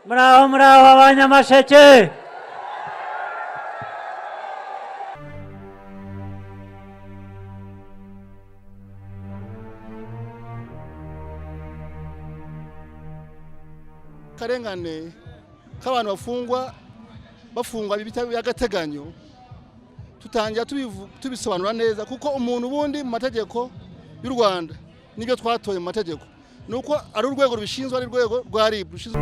muraho abanyamasheke. Karengane k'abantu bafungwa by'agateganyo tutangira tubisobanura neza kuko umuntu ubundi mu mategeko y'u Rwanda nibyo twatoye mu mategeko nuko ari urwego rubishinzwe, ari urwego rwa RIB rushinzwe.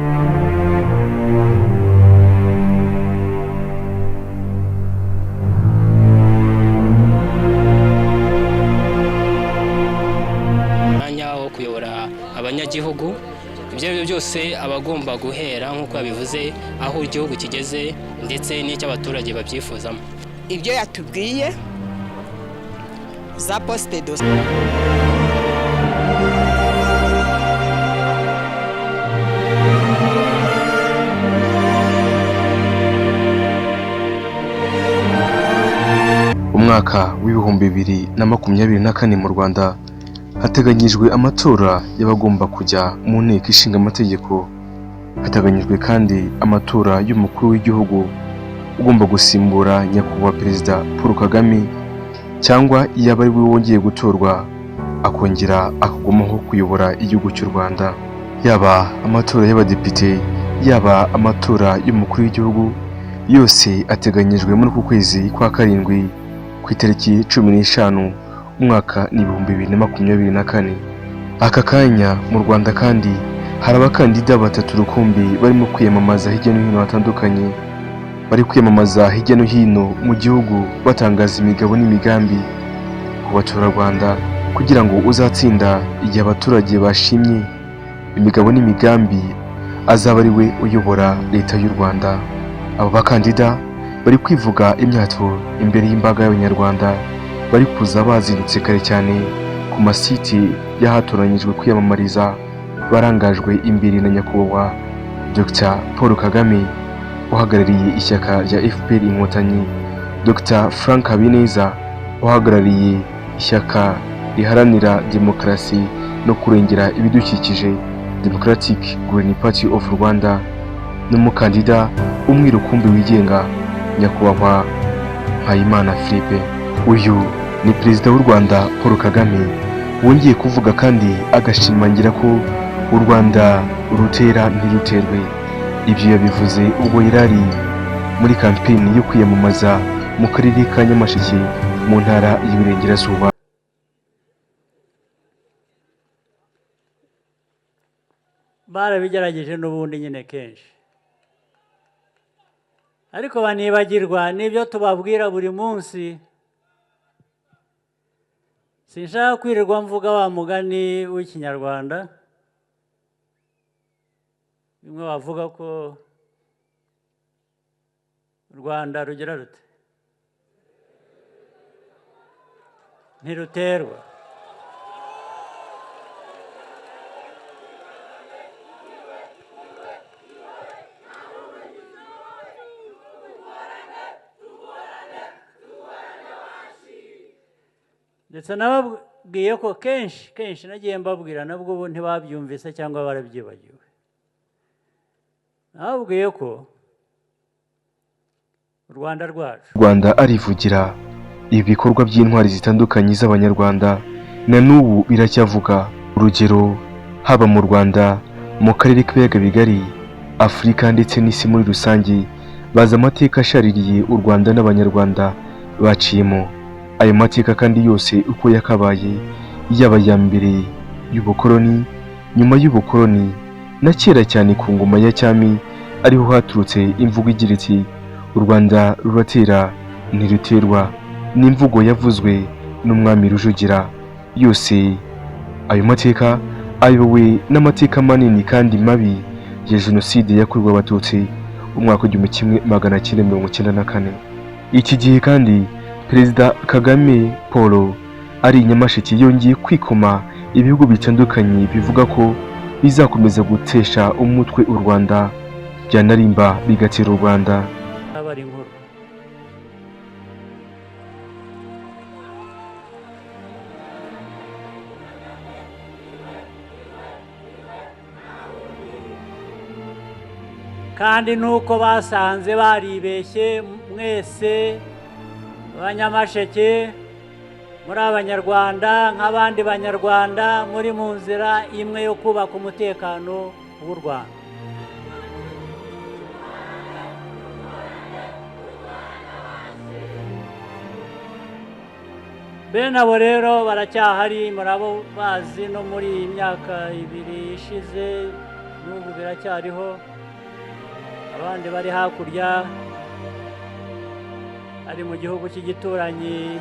Mwanya wo kuyobora abanyagihugu, ibyo ari byo byose abagomba guhera nk'uko yabivuze aho igihugu kigeze ndetse n'icyo abaturage babyifuzamo. Ibyo yatubwiye za poste dos Umwaka w'ibihumbi 2024 mu Rwanda hateganyijwe amatora y'abagomba kujya mu nteko ishinga amategeko. Hateganyijwe kandi amatora y'umukuru w'igihugu ugomba gusimbura nyakubahwa Perezida Paul Kagame, cyangwa yaba ari we wongeye gutorwa akongera akagumaho kuyobora igihugu cy'u Rwanda. Yaba amatora y'abadepite, yaba amatora y'umukuru w'igihugu, yose ateganyijwe muri uku kwezi kwa karindwi ku itariki 15 umwaka ni 2024. Aka kanya mu Rwanda kandi hari abakandida batatu rukumbi barimo kwiyamamaza hirya no hino hatandukanye, bari kwiyamamaza hirya no hino mu gihugu batangaza imigabo n'imigambi ku baturarwanda kugira ngo uzatsinda igihe abaturage bashimye imigabo n'imigambi azaba ari we uyobora leta y'u Rwanda. Aba bakandida bari kwivuga imyato imbere y'imbaga y'abanyarwanda, bari kuza bazindutse kare cyane ku masiti yahatoranyijwe kwiyamamariza, barangajwe imbere na nyakubahwa Dr Paul Kagame uhagarariye ishyaka rya FPR Inkotanyi, Dr Frank Habineza uhagarariye ishyaka riharanira demokarasi no kurengera ibidukikije Democratic Green Party of Rwanda, n'umukandida umwe rukumbi wigenga nyakubahwa Mpayimana Philippe. Uyu ni Perezida w'u Rwanda Paul Kagame wongeye kuvuga kandi agashimangira ko u Rwanda rutera ntiruterwe. Ibyo yabivuze ubwo yarari muri kampeni yo kwiyamamaza mu karere ka Nyamasheke mu ntara y'Iburengerazuba. Barabigerageje n'ubundi nyine kenshi, ariko banibagirwa n'ibyo tubabwira buri munsi. Sinshaka kwirirwa mvuga wa mugani w'ikinyarwanda bimwe bavuga ko u Rwanda rugira rute ntiruterwa. Ndetse nababwiye ko kenshi nagiye mbabwira, nabwo ubu ntibabyumvise cyangwa barabyibagiwe. Nababwiye ko u Rwanda rwacu, Rwanda arivugira ibikorwa by'intwari zitandukanye z'abanyarwanda na n'ubu biracyavuga. Urugero, haba mu Rwanda, mu karere k'ibiyaga bigari, Afurika ndetse n'isi muri rusange, bazi amateka ashaririye u Rwanda n'abanyarwanda baciyemo. Ayo mateka kandi yose uko yakabaye, yaba ya mbere y'ubukoloni, nyuma y'ubukoloni, na kera cyane ku ngoma ya cyami, ariho haturutse imvugo igira iti u Rwanda ruratera ntiruterwa, n'imvugo yavuzwe n'umwami Rujugira. Yose ayo mateka ayobowe n'amateka manini kandi mabi ya Jenoside yakorewe Abatutsi umwaka w'1994. Iki gihe kandi Perezida Kagame Paul ari Nyamasheke yongeye kwikoma ibihugu bitandukanye bivuga ko bizakomeza gutesha umutwe u Rwanda, byanarimba bigatera u Rwanda. abari inkuru kandi nuko basanze baribeshye mwese abanyamasheke muri abanyarwanda nk'abandi banyarwanda muri mu nzira imwe yo kubaka umutekano w'u Rwanda. Bene abo rero baracyahari, murabo bazi no muri iyi myaka 2 ishize n'ubu biracyariho. Abandi bari hakurya, ari mu gihugu cy'igituranyi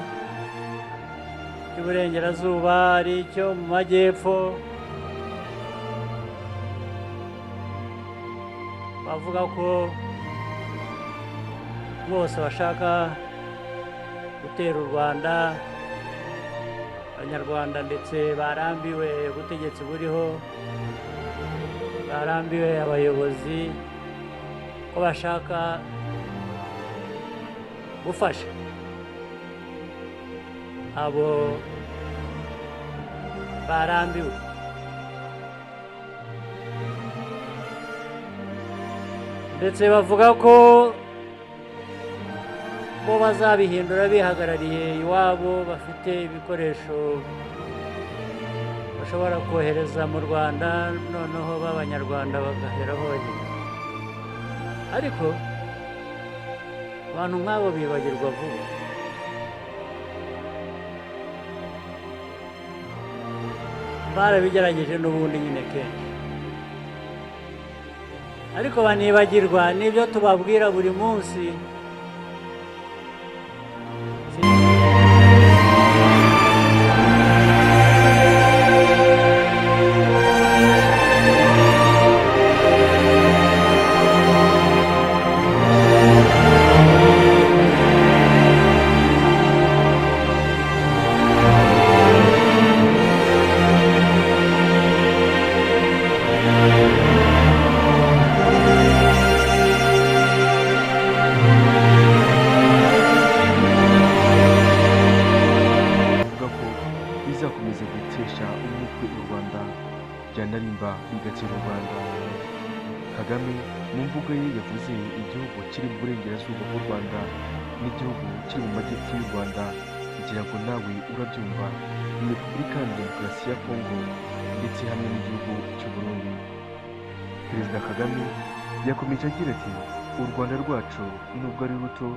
cy'uburengerazuba, ari cyo mu majyepfo, bavuga ko bose bashaka gutera u Rwanda. Abanyarwanda ndetse barambiwe ubutegetsi buriho, barambiwe abayobozi, ko bashaka gufasha abo barambiwe. Ndetse bavuga ko bo bazabihindura bihagarariye iwabo, bafite ibikoresho bashobora kohereza mu Rwanda, noneho b'abanyarwanda bagaheraho bagenda. Ariko abantu nk'abo bibagirwa vuba. Barabigerageje n'ubundi nyine kenshi, ariko banibagirwa n'ibyo tubabwira buri munsi. bizakomeza gutesha umutwe u Rwanda, byanarimba bigatera u Rwanda. Kagame mu mvugo ye yavuze igihugu kiri mu burengerazuba bw'u Rwanda n'igihugu kiri mu majyepfo y'u Rwanda, kugira ngo nawe urabyumva, ni Repubulika ya Demokarasi ya Kongo ndetse hamwe n'igihugu cy'u Burundi. Perezida Kagame yakomeje agira ati u Rwanda rwacu nubwo ari ruto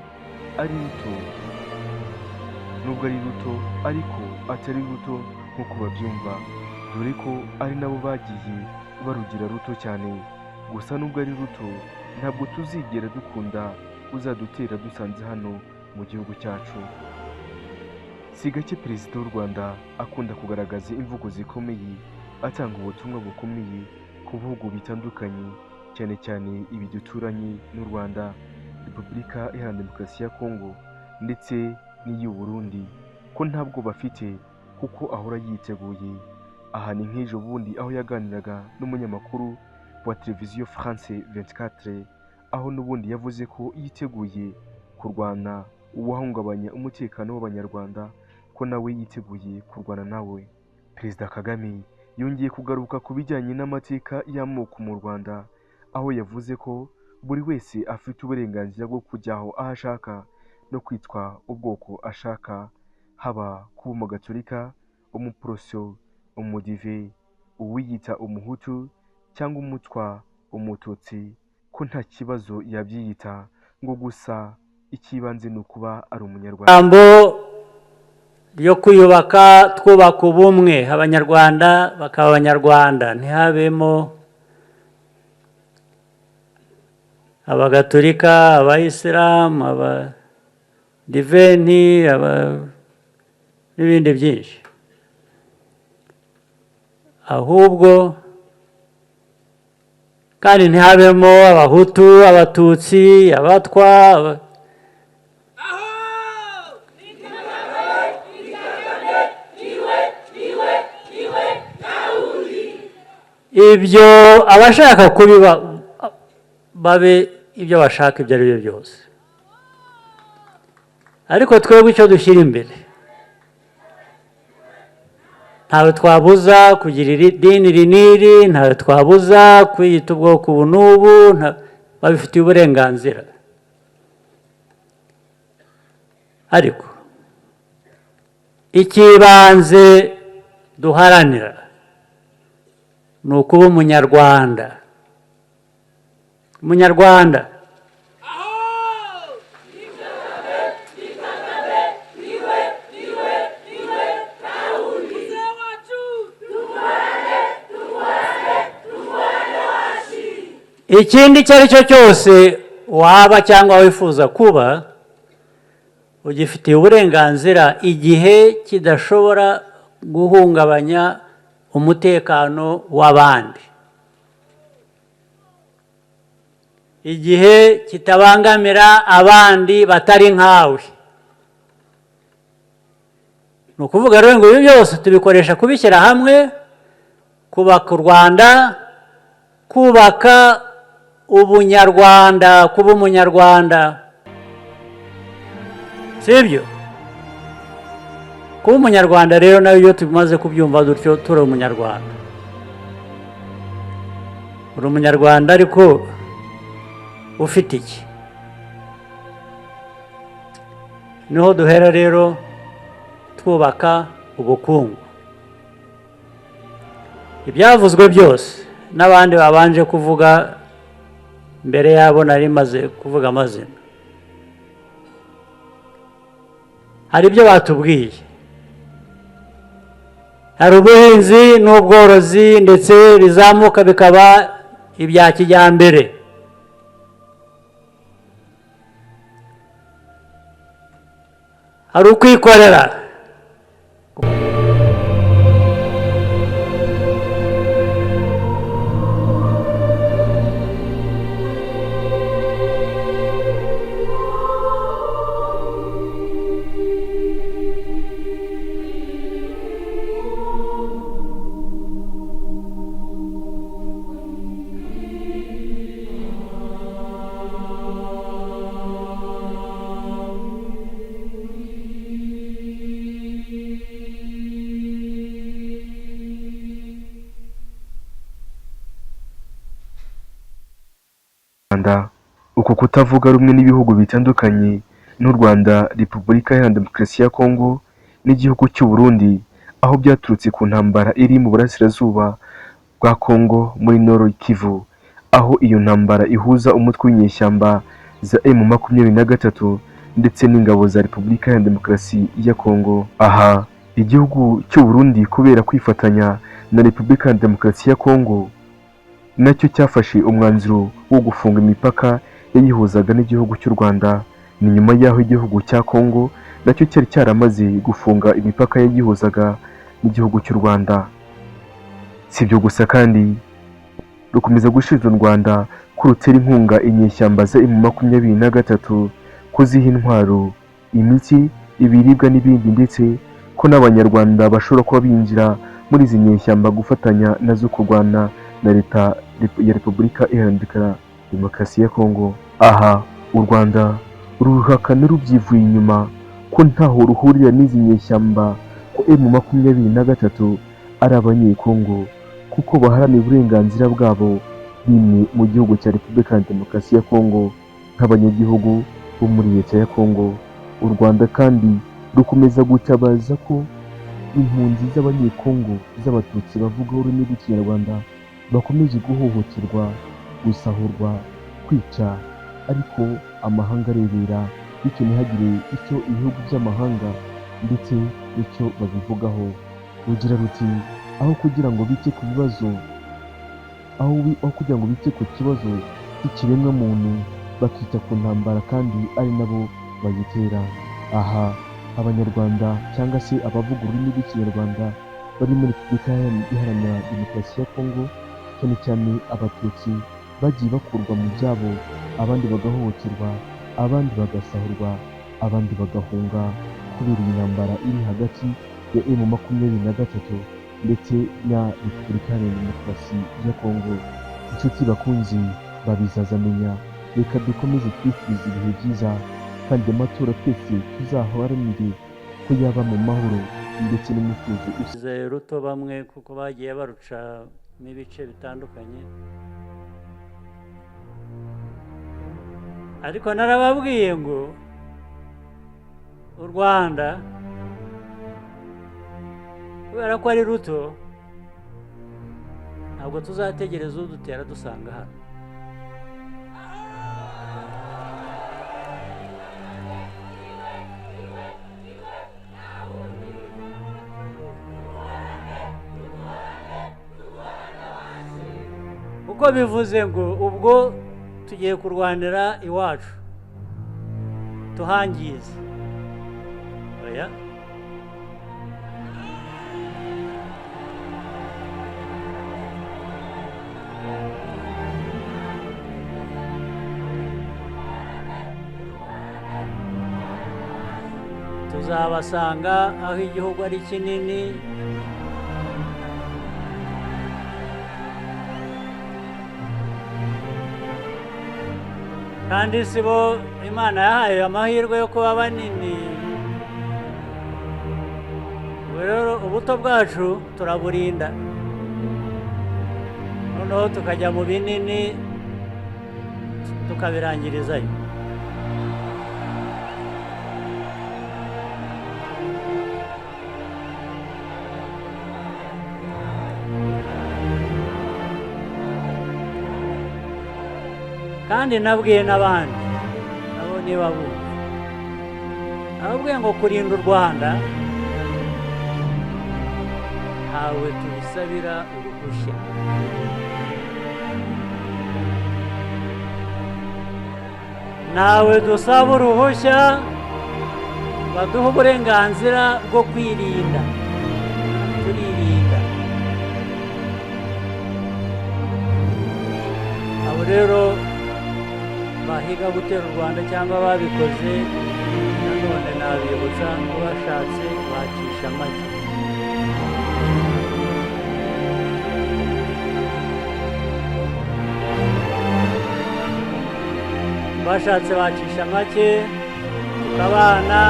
ariko atari ruto nk'uko babyumva, dore ko ari nabo bagiye barugira ruto cyane. Gusa nubwo ari ruto, ntabwo tuzigera dukunda uzadutera dusanze hano mu gihugu cyacu. Si gake perezida w'u Rwanda akunda kugaragaza imvugo zikomeye, atanga ubutumwa bukomeye ku bihugu bitandukanye, cyane cyane ibi duturanye n'u Rwanda, Repubulika Iharanira Demokarasi ya Kongo ndetse n'iy'u Burundi, ko ntabwo bafite kuko ahora yiteguye. Aha ni nk'ejo bundi aho yaganiraga n'umunyamakuru wa televiziyo France 24, aho n'ubundi yavuze ko yiteguye kurwana uwahungabanya umutekano w'abanyarwanda, ko nawe yiteguye kurwana nawe. Perezida Kagame yongeye kugaruka ku bijyanye n'amateka y'amoko mu Rwanda, aho yavuze ko buri wese afite uburenganzira bwo kujya aho ashaka no kwitwa ubwoko ashaka, haba kuba umugatolika, umuporosyo, umudive, uwiyita umuhutu cyangwa umutwa, umututsi, ko nta kibazo yabyiyita, ngo gusa ikibanze ni ukuba ari umunyarwanda. Ijambo ryo kwiyubaka, twubaka ubumwe, abanyarwanda bakaba abanyarwanda, ntihabemo abagatolika, abayisilamu, abadiventi, n'ibindi byinshi, ahubwo kandi ntihabemo abahutu, abatutsi, abatwa, ibyo abashaka kubiba babe ibyo bashaka ibyo ari byo byose, ariko twebwe icyo dushyira imbere, ntawe twabuza kugira idini iri n'iri, ntawe twabuza kwiyita ubwoko ubu n'ubu, babifitiye uburenganzira, ariko ikibanze duharanira ni ukuba umunyarwanda. Umunyarwanda ikindi icyo ari cyo cyose waba cyangwa wifuza kuba, ugifitiye uburenganzira igihe kidashobora guhungabanya umutekano w'abandi, igihe kitabangamira abandi batari nkawe. Ni ukuvuga rero ngo ibi byose tubikoresha kubishyira hamwe, kubaka u Rwanda, kubaka ubunyarwanda, kuba umunyarwanda, sibyo? Kuba umunyarwanda rero nayo iyo tumaze kubyumva dutyo turi umunyarwanda. Uri umunyarwanda ariko ufite iki? Niho duhera rero twubaka ubukungu. Ibyavuzwe byose n'abandi babanje kuvuga mbere yabo nari maze kuvuga amazina, hari ibyo batubwiye. Hari ubuhinzi n'ubworozi ndetse bizamuka bikaba ibya kijyambere. Hari ukwikorera. Uku kutavuga rumwe n'ibihugu bitandukanye n'u Rwanda, Repubulika Iharanira Demokarasi ya Kongo n'igihugu cy'u Burundi, aho byaturutse ku ntambara iri mu burasirazuba bwa Kongo muri Nord Kivu, aho iyo ntambara ihuza umutwe w'inyeshyamba za M23 ndetse n'ingabo za Repubulika Iharanira Demokarasi ya Kongo. Aha igihugu cy'u Burundi kubera kwifatanya na Repubulika Iharanira Demokarasi ya Kongo nacyo cyafashe umwanzuro wo gufunga imipaka yayihuzaga n'igihugu cy'u Rwanda. Ni nyuma y'aho igihugu cya Kongo nacyo cyari cyaramaze gufunga imipaka yayihuzaga n'igihugu cy'u Rwanda. Si ibyo gusa kandi rukomeza gushinja u Rwanda ko rutera inkunga inyeshyamba za M23, kuziha intwaro, imiti, ibiribwa n'ibindi, ndetse ko n'Abanyarwanda bashobora kuba binjira muri izi nyeshyamba gufatanya nazo kurwana na leta ya Repubulika Iharanira Demokarasi ya Kongo. Aha u Rwanda ruhakana rubyivuye inyuma ko ntaho ruhurira n'izi nyeshyamba, ko M23 ari abanyekongo kuko baharanira uburenganzira bwabo bimwe mu gihugu cya Repubulika ya Demokarasi ya Kongo nk'abanyagihugu bo muri leta ya Kongo. U Rwanda kandi rukomeza gutabaza ko impunzi z'abanyekongo z'abatutsi bavuga ururimi rw'Ikinyarwanda bakomeje guhohoterwa, gusahurwa, kwica, ariko amahanga arebera, bityo ntihagire icyo ibihugu by'amahanga ndetse icyo babivugaho. Rugira ruti aho kugira ngo bite ku bibazo cy'ikiremwa muntu, bakita ku ntambara kandi ari nabo bayitera. Aha Abanyarwanda cyangwa se abavuga ururimi rw'Ikinyarwanda bari muri Repubulika Iharanira Demokarasi ya Kongo, cyane cyane Abatutsi, bagiye bakurwa mu byabo, abandi bagahohoterwa, abandi bagasahurwa, abandi bagahunga kubera intambara iri hagati ya M23 ndetse na Repubulika Iharanira Demokarasi ya Kongo. Inshuti bakunzi babizazamenya, reka dukomeze twifuriza ibihe byiza kandi amatora twese tuzaharanire ko yaba mu mahoro ndetse n'umutuzo. Ruto bamwe kuko bagiye baruca n'ibice bitandukanye, ariko narababwiye ngo u Rwanda kubera ko ari ruto ntabwo tuzategereza udutera dusanga hano. uko bivuze ngo ubwo tugiye kurwanira iwacu tuhangize oya tuzabasanga aho igihugu ari kinini kandi si bo Imana yahaye amahirwe yo kuba banini. Ubwo rero ubuto bwacu turaburinda noneho tukajya mu binini tukabirangirizayo. kandi nabwiye n'abandi nabo niba bumva nababwiye ngo kurinda u Rwanda ntawe tubisabira uruhushya, ntawe dusaba uruhushya baduha uburenganzira bwo kwirinda, turirinda. abo rero bahiga gutera u Rwanda cyangwa babikoze nanone nabibutsa ngo bashatse bacisha make. bashatse bacisha make tukabana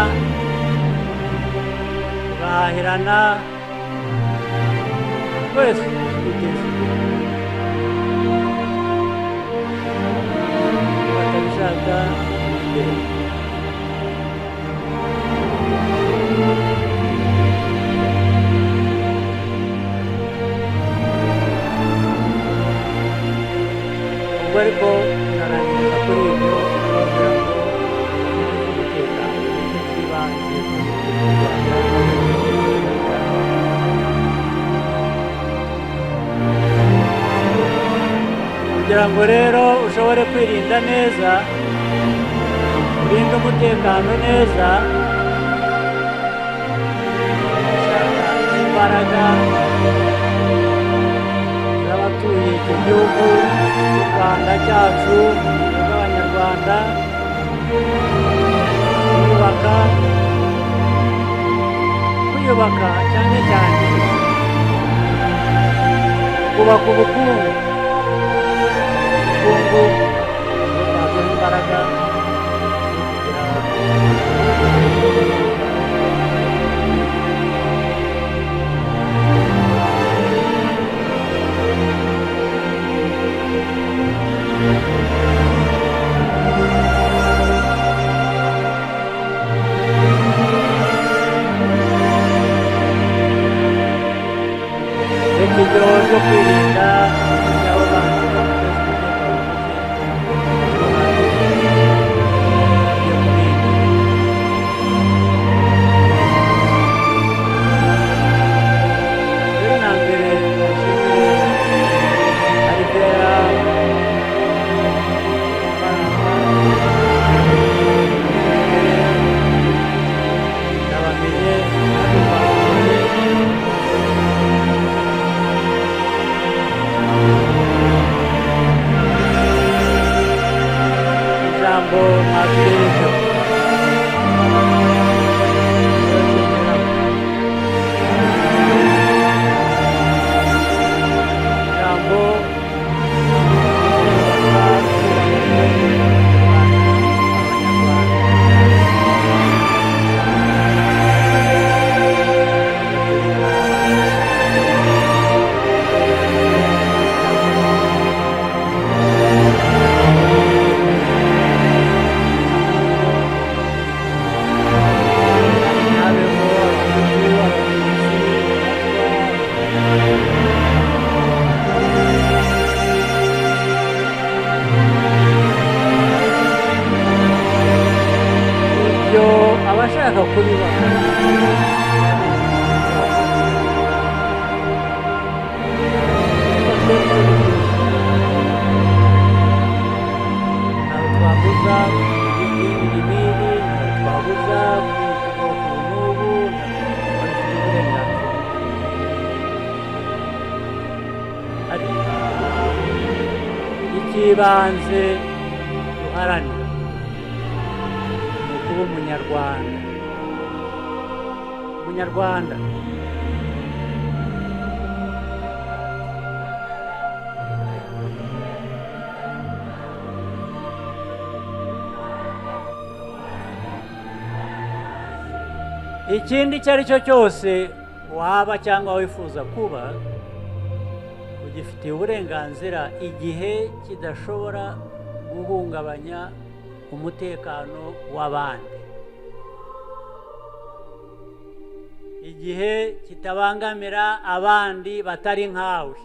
tugahahirana twese twiteza imbere. batabishaka imbere ubwo ariko narangiriza kuri ibyo kugira ngo umutekano nicyo cy'ibanze kugira ngo rero ushobore kwirinda neza urinde umutekano neza ushaka imbaraga z'abatuye iki gihugu cy'u Rwanda cyacu bw'Abanyarwanda kwiyubaka cyane cyane kubaka ubukungu bwaduha imbaraga zo kugira reka ibyo byo kwirinda aho bantu bateza umutekano ari icy'ibanze duharanira ni ukuba umunyarwanda. Umunyarwanda ikindi icyo ari cyo cyose waba cyangwa wifuza kuba ugifitiye uburenganzira igihe kidashobora guhungabanya umutekano w'abandi, igihe kitabangamira abandi batari nkawe.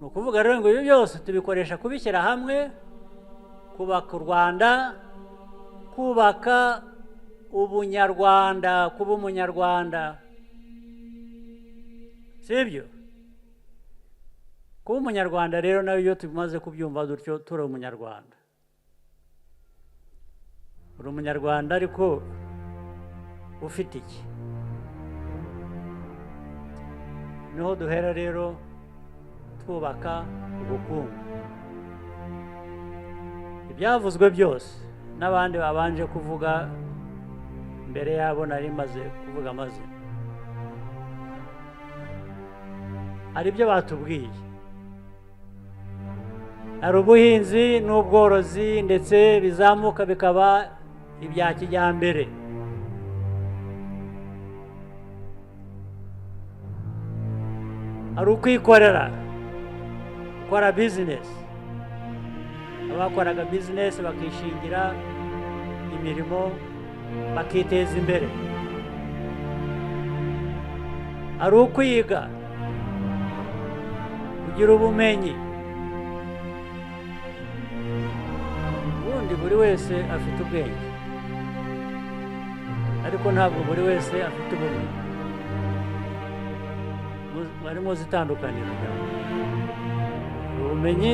Ni ukuvuga rero ngo ibi byose tubikoresha kubishyira hamwe, kubaka u Rwanda, kubaka ubunyarwanda, kuba umunyarwanda, sibyo? Kuba umunyarwanda rero nawe iyo tumaze kubyumva dutyo turi umunyarwanda. Uri umunyarwanda ariko ufite iki? Niho duhera rero twubaka ubukungu. Ibyavuzwe byose n'abandi babanje kuvuga mbere yabo nari maze kuvuga amazina, hari ibyo batubwiye. Hari ubuhinzi n'ubworozi ndetse bizamuka bikaba ibya kijyambere. Hari ukwikorera, gukora bizinesi. Abakoraga bizinesi bakishingira imirimo bakiteza imbere. Hari ukwiga, kugira ubumenyi. Ubundi buri wese afite ubwenge, ariko ntabwo buri wese afite ubumenyi. Mwari muzi itandukaniro ryabo. Ubumenyi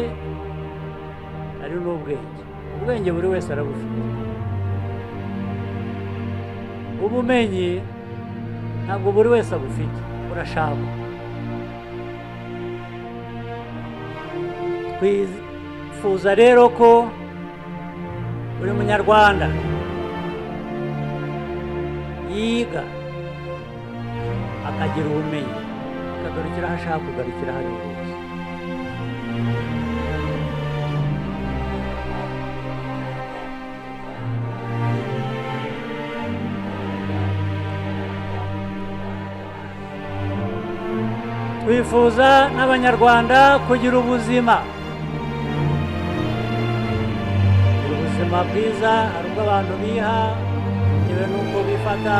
ari n'ubwenge. Ubwenge buri wese arabufite. Ubumenyi ntabwo buri wese abufite, burashakwa. Twifuza rero ko buri munyarwanda yiga akagira ubumenyi, akagarukira aho ashaka kugarukira hano hose. Twifuza n'abanyarwanda kugira ubuzima bwiza. Hari ubwo abantu biha bitewe n'uko bifata,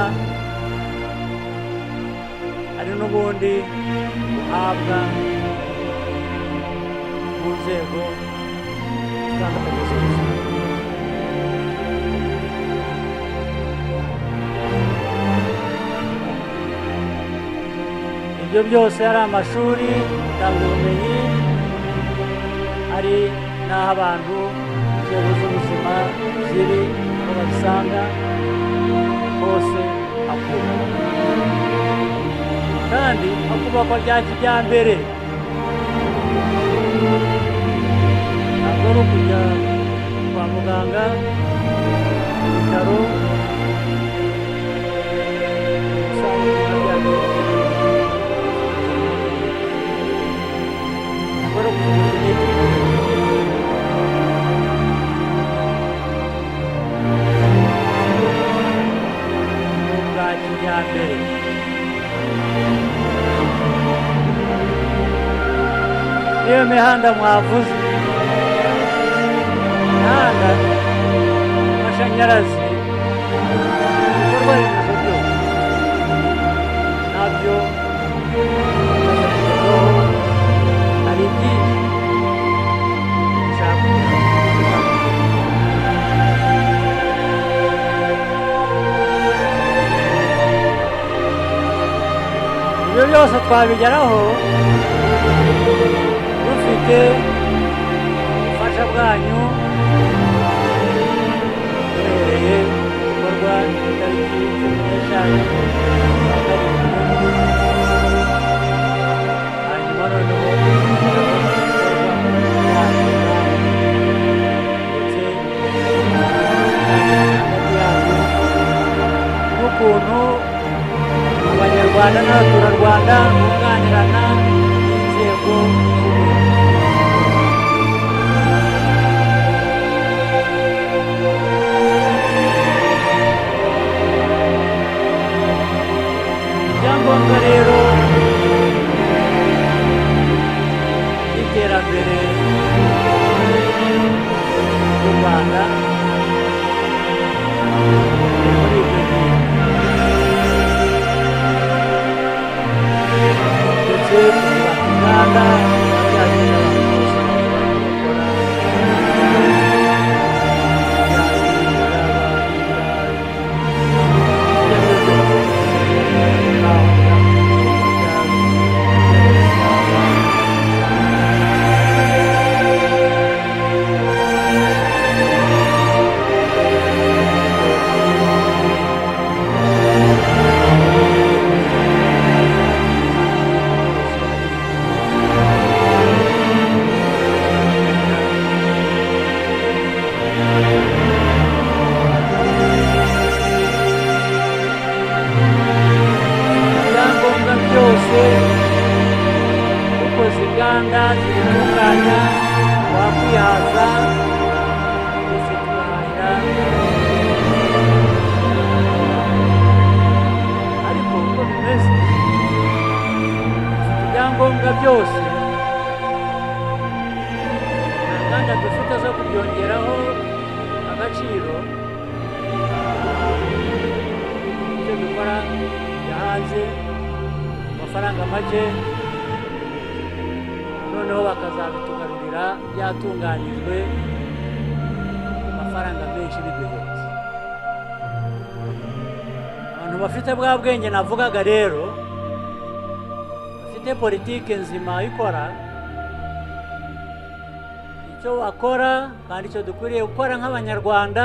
hari n'ubundi buhabwa mu nzego zitandukanye z'ubuzima. Ibyo byose hari amashuri atanga ubumenyi, hari n'aho abantu inzego z'ubuzima ziri, aho bazisanga hose hakubakwa, kandi hakubakwa bya kijyambere. Ntabwo ari ukujya kwa muganga, mu bitaro, usanga ibintu byabyo ntabwo ari ukuvura imiti. Kijyambere. Iyo mihanda mwavuze, imihanda, amashanyarazi, ibikorwa remezo byose nabyo hari byinshi bishaka. Ibyo byose twabigeraho dufite ubufasha bwanyu, duhereye ibikorwa itariki 15 z'ukwa karindwi inzego ibyangombwa rero by'iterambere ry'u Rwanda muri ibyo bintu ndetse kugira inganda byagenda abantu bose bakora ibyangombwa byose ukoze inganda zibitunganya wakwihaza twese tugahahira ariko uko bimeze dufite ibyangombwa byose nta nganda dufite zo kubyongeraho agaciro ibyo dukora bya hanze amafaranga make noneho bakazabitugarurira byatunganyijwe amafaranga menshi biduhetse abantu bafite bwa bwenge navugaga rero bafite politike nzima ikora icyo wakora kandi icyo dukwiriye gukora nk'abanyarwanda